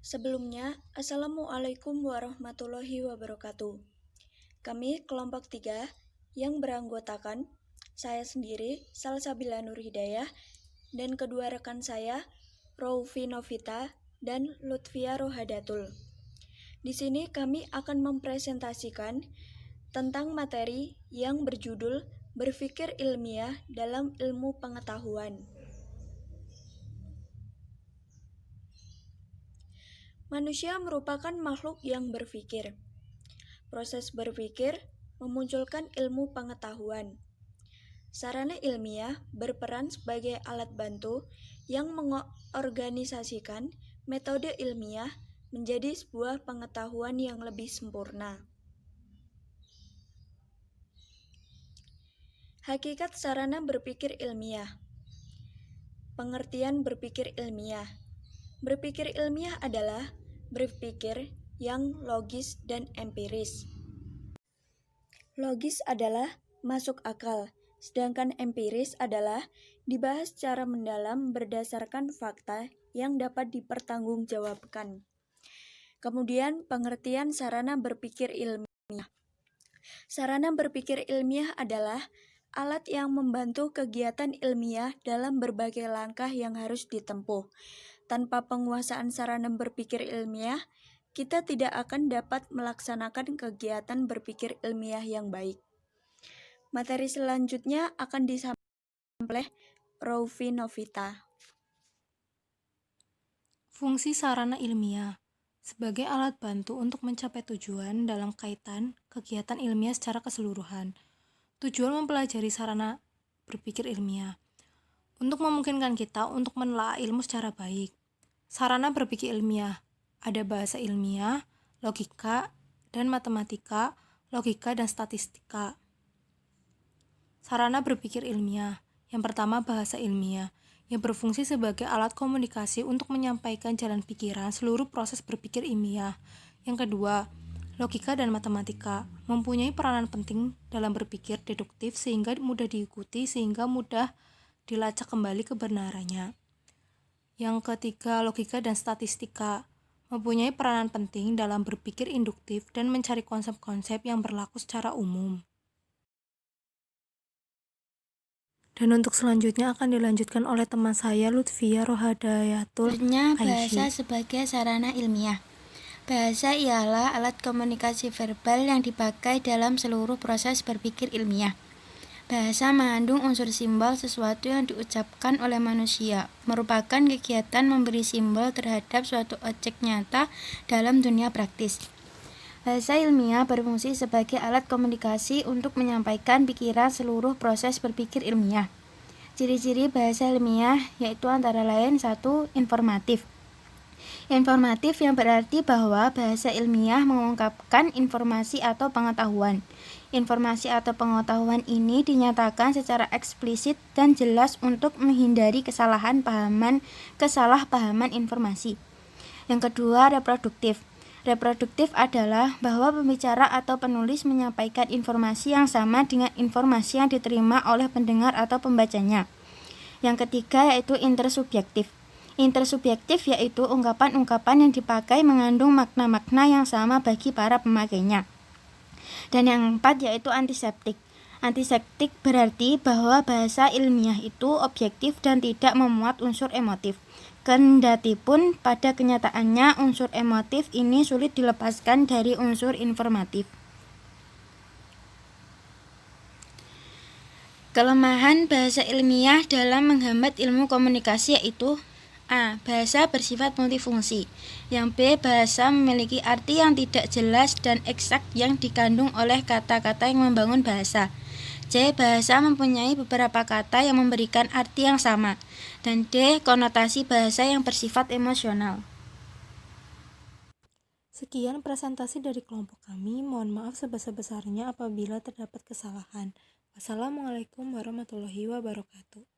Sebelumnya, Assalamualaikum warahmatullahi wabarakatuh. Kami kelompok 3 yang beranggotakan saya sendiri, Salsabila Nur Hidayah, dan kedua rekan saya, Raufi Novita dan Lutfia Rohadatul. Di sini kami akan mempresentasikan tentang materi yang berjudul Berpikir Ilmiah dalam Ilmu Pengetahuan. Manusia merupakan makhluk yang berpikir. Proses berpikir memunculkan ilmu pengetahuan. Sarana ilmiah berperan sebagai alat bantu yang mengorganisasikan metode ilmiah menjadi sebuah pengetahuan yang lebih sempurna. Hakikat sarana berpikir ilmiah. Pengertian berpikir ilmiah. Berpikir ilmiah adalah berpikir yang logis dan empiris. Logis adalah masuk akal, sedangkan empiris adalah dibahas secara mendalam berdasarkan fakta yang dapat dipertanggungjawabkan. Kemudian, pengertian sarana berpikir ilmiah. Sarana berpikir ilmiah adalah alat yang membantu kegiatan ilmiah dalam berbagai langkah yang harus ditempuh. Tanpa penguasaan sarana berpikir ilmiah, kita tidak akan dapat melaksanakan kegiatan berpikir ilmiah yang baik. Materi selanjutnya akan disampaikan oleh Raufi Novita. Fungsi sarana ilmiah sebagai alat bantu untuk mencapai tujuan dalam kaitan kegiatan ilmiah secara keseluruhan. Tujuan mempelajari sarana berpikir ilmiah untuk memungkinkan kita untuk menelaah ilmu secara baik. Sarana berpikir ilmiah ada bahasa ilmiah, logika, dan matematika, logika, dan statistika. Sarana berpikir ilmiah. Yang pertama, bahasa ilmiah, yang berfungsi sebagai alat komunikasi untuk menyampaikan jalan pikiran seluruh proses berpikir ilmiah. Yang kedua, logika dan matematika, mempunyai peranan penting dalam berpikir deduktif sehingga mudah diikuti sehingga mudah dilacak kembali kebenarannya. Yang ketiga, logika dan statistika, mempunyai peranan penting dalam berpikir induktif dan mencari konsep-konsep yang berlaku secara umum. Dan untuk selanjutnya akan dilanjutkan oleh teman saya Lutfia Rohadatul Bahasa sebagai sarana ilmiah. Bahasa ialah alat komunikasi verbal yang dipakai dalam seluruh proses berpikir ilmiah. Bahasa mengandung unsur simbol sesuatu yang diucapkan oleh manusia, merupakan kegiatan memberi simbol terhadap suatu objek nyata dalam dunia praktis. Bahasa ilmiah berfungsi sebagai alat komunikasi untuk menyampaikan pikiran seluruh proses berpikir ilmiah. Ciri-ciri bahasa ilmiah yaitu antara lain 1. Informatif. Informatif yang berarti bahwa bahasa ilmiah mengungkapkan informasi atau pengetahuan. Informasi atau pengetahuan ini dinyatakan secara eksplisit dan jelas untuk menghindari kesalahpahaman informasi. Yang kedua, reproduktif. Reproduktif adalah bahwa pembicara atau penulis menyampaikan informasi yang sama dengan informasi yang diterima oleh pendengar atau pembacanya. Yang ketiga yaitu intersubjektif. Intersubjektif yaitu ungkapan-ungkapan yang dipakai mengandung makna-makna yang sama bagi para pemakainya. Dan yang keempat yaitu antiseptik. Antiseptik berarti bahwa bahasa ilmiah itu objektif dan tidak memuat unsur emotif. Kendatipun pada kenyataannya unsur emotif ini sulit dilepaskan dari unsur informatif. Kelemahan bahasa ilmiah dalam menghambat ilmu komunikasi yaitu A. Bahasa bersifat multifungsi. Yang B. Bahasa memiliki arti yang tidak jelas dan eksak yang dikandung oleh kata-kata yang membangun bahasa. C. Bahasa mempunyai beberapa kata yang memberikan arti yang sama. Dan D. Konotasi bahasa yang bersifat emosional. Sekian presentasi dari kelompok kami. Mohon maaf sebesar-besarnya apabila terdapat kesalahan. Wassalamualaikum warahmatullahi wabarakatuh.